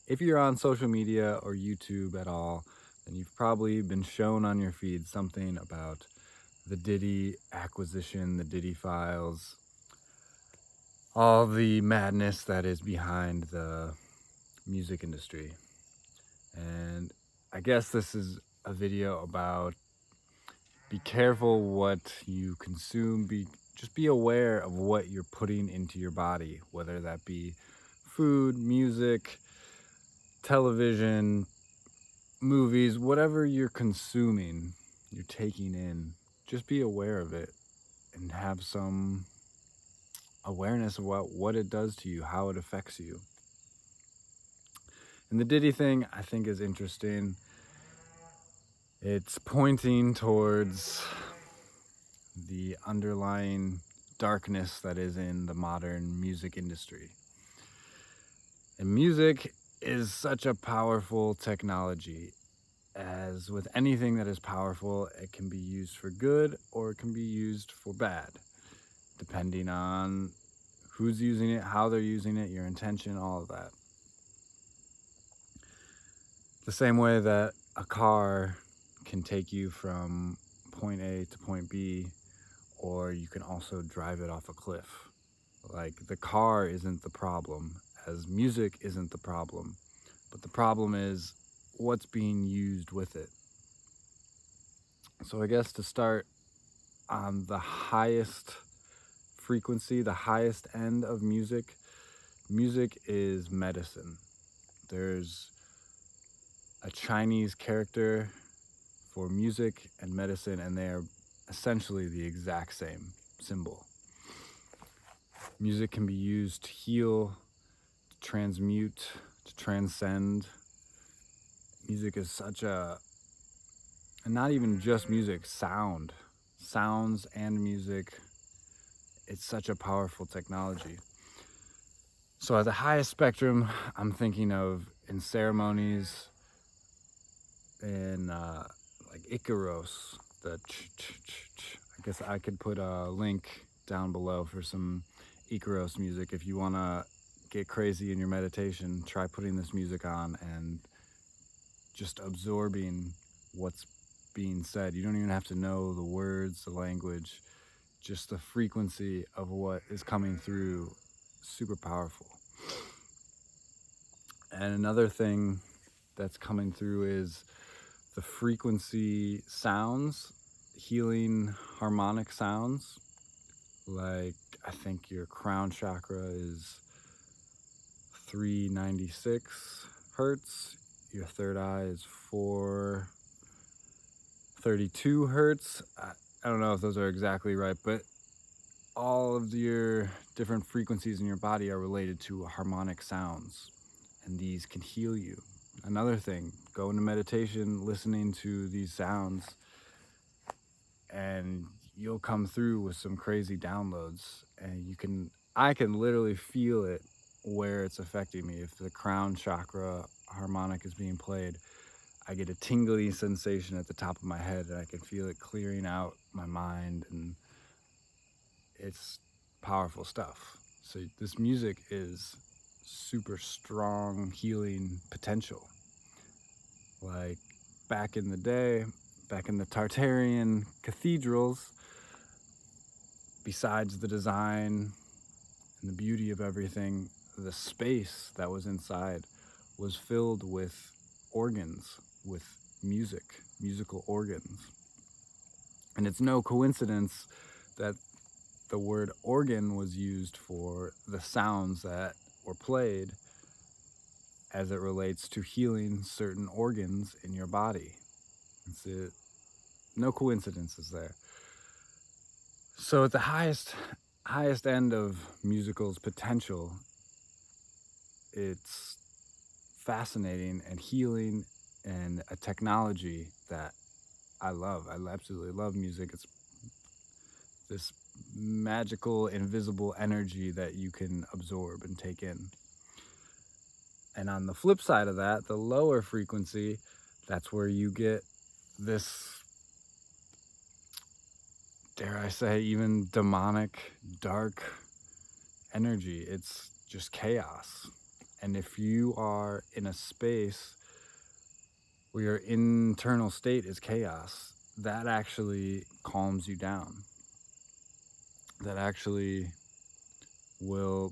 If you're on social media or YouTube at all, then you've probably been shown on your feed something about the Diddy acquisition, the Diddy files, all the madness that is behind the music industry. And I guess this is a video about be careful what you consume. Just be aware of what you're putting into your body, whether that be food, music, television, movies, whatever you're consuming, you're taking in. Just be aware of it and have some awareness of what it does to you, how it affects you. And the Diddy thing, I think, is interesting. It's pointing towards the underlying darkness that is in the modern music industry. And music is such a powerful technology. As with anything that is powerful, it can be used for good or it can be used for bad, depending on who's using it, how they're using it, your intention, all of that. The same way that a car can take you from point A to point B, or you can also drive it off a cliff. Like, the car isn't the problem, as music isn't the problem, but the problem is what's being used with it. So I guess to start on the highest frequency, the highest end of music, music is medicine. There's a Chinese character for music and medicine, and they are essentially the exact same symbol. Music can be used to heal, to transmute, to transcend. Music is such and not even just music, sounds and music. It's such a powerful technology. So at the highest spectrum, I'm thinking of in ceremonies, in like Icaros, I guess I could put a link down below for some Icaros music. If you want to get crazy in your meditation, try putting this music on and just absorbing what's being said. You don't even have to know the words, the language, just the frequency of what is coming through. Super powerful. And another thing that's coming through is the frequency sounds, healing harmonic sounds. Like, I think your crown chakra is 396 hertz. Your third eye is 432 hertz. I don't know if those are exactly right, but all of your different frequencies in your body are related to harmonic sounds, and these can heal you. Another thing, go into meditation, listening to these sounds, and you'll come through with some crazy downloads, and I can literally feel it where it's affecting me. If the crown chakra harmonic is being played, I get a tingly sensation at the top of my head, and I can feel it clearing out my mind, and it's powerful stuff. So this music is super strong healing potential. Like, back in the day, back in the Tartarian cathedrals, besides the design and the beauty of everything, the space that was inside was filled with organs, with musical organs. And it's no coincidence that the word organ was used for the sounds that were played as it relates to healing certain organs in your body. No coincidences there. So at the highest end of musical's potential, it's fascinating and healing, and a technology that I love. I absolutely love music. It's this magical, invisible energy that you can absorb and take in. And on the flip side of that, the lower frequency, that's where you get this, dare I say, even demonic, dark energy. It's just chaos. And if you are in a space where your internal state is chaos, that actually calms you down. That actually will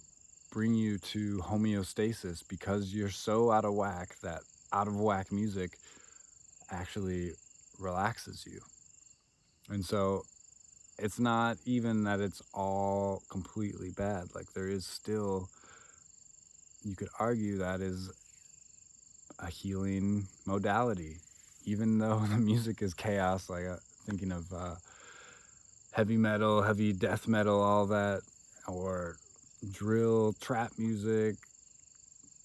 bring you to homeostasis, because you're so out of whack that out of whack music actually relaxes you. And so it's not even that it's all completely bad. Like, there is still, you could argue, that is a healing modality, even though the music is chaos. Like, thinking of heavy metal, heavy death metal, all that, or drill, trap music,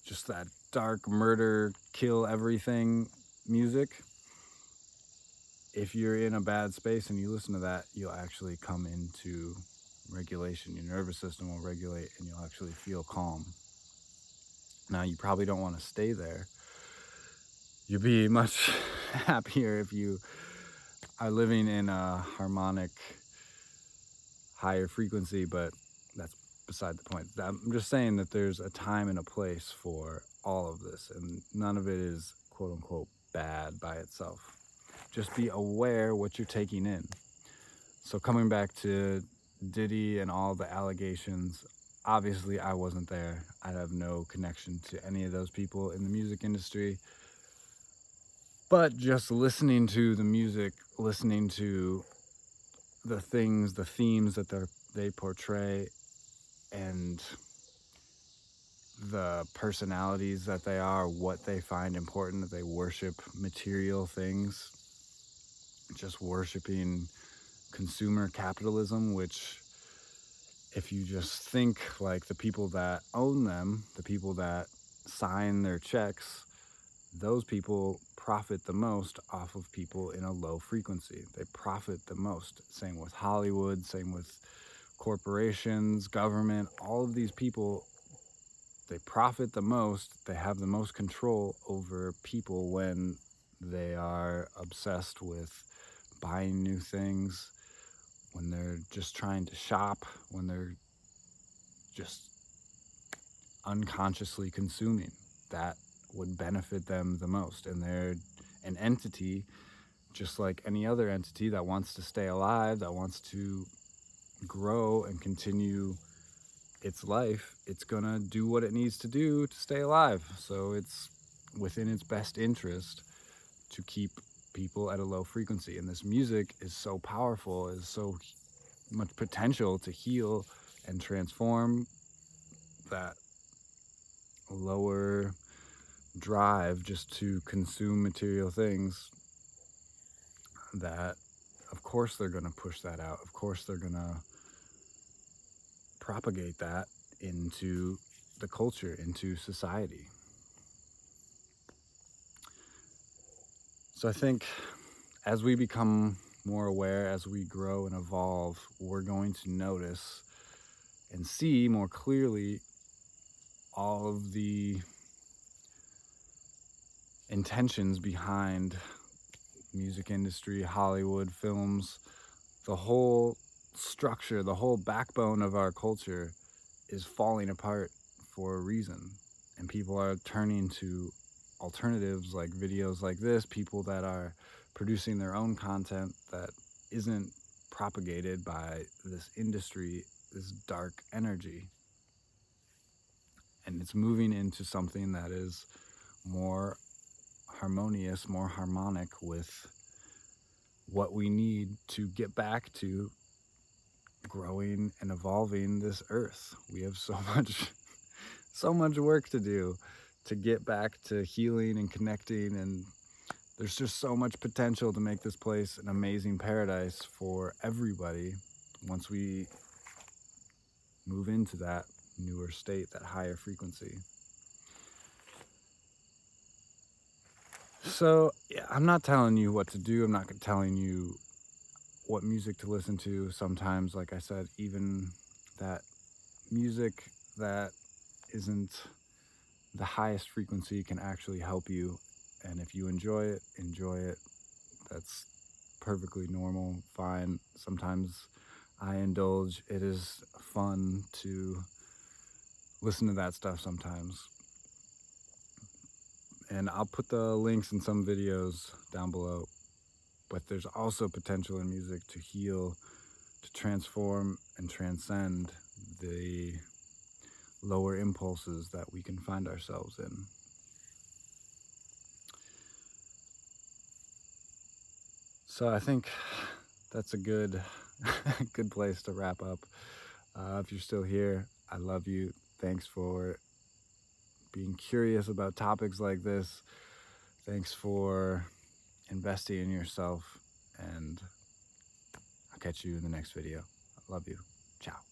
just that dark murder, kill everything music. If you're in a bad space and you listen to that, you'll actually come into regulation. Your nervous system will regulate and you'll actually feel calm. Now, you probably don't want to stay there. You'll be much happier if you are living in a harmonic, higher frequency, but that's beside the point. I'm just saying that there's a time and a place for all of this, and none of it is quote unquote bad by itself. Just be aware what you're taking in. So coming back to Diddy and all the allegations, obviously I wasn't there. I have no connection to any of those people in the music industry. But just listening to the music, listening to the things, the themes that they portray, and the personalities that they are, what they find important, that they worship material things, just worshiping consumer capitalism, which, if you just think like the people that own them, the people that sign their checks, those people profit the most off of people in a low frequency. They profit the most. Same with Hollywood, same with corporations, government, all of these people, they profit the most. They have the most control over people when they are obsessed with buying new things, when they're just trying to shop, when they're just unconsciously consuming. That would benefit them the most. And they're an entity, just like any other entity, that wants to stay alive, that wants to grow and continue its life. It's gonna do what it needs to do to stay alive. So it's within its best interest to keep people at a low frequency. And this music is so powerful, is so much potential to heal and transform that lower drive just to consume material things, that of course they're going to push that out. Of course they're going to propagate that into the culture, into society. So I think as we become more aware, as we grow and evolve, we're going to notice and see more clearly all of the intentions behind music industry, Hollywood, films. The whole structure, the whole backbone of our culture is falling apart for a reason. And people are turning to alternatives like videos like this, people that are producing their own content that isn't propagated by this industry, this dark energy. And it's moving into something that is more harmonious, more harmonic with what we need to get back to growing and evolving this earth. We have so much work to do to get back to healing and connecting, and there's just so much potential to make this place an amazing paradise for everybody once we move into that newer state, that higher frequency. So yeah, I'm not telling you what to do. I'm not telling you what music to listen to. Sometimes, like I said, even that music that isn't the highest frequency can actually help you. And if you enjoy it, enjoy it. That's perfectly normal, fine. Sometimes I indulge. It is fun to listen to that stuff sometimes. And I'll put the links in some videos down below. But there's also potential in music to heal, to transform and transcend the lower impulses that we can find ourselves in. So I think that's a good good place to wrap up. If you're still here, I love you. Thanks for being curious about topics like this. Thanks for investing in yourself, and I'll catch you in the next video. I love you. Ciao.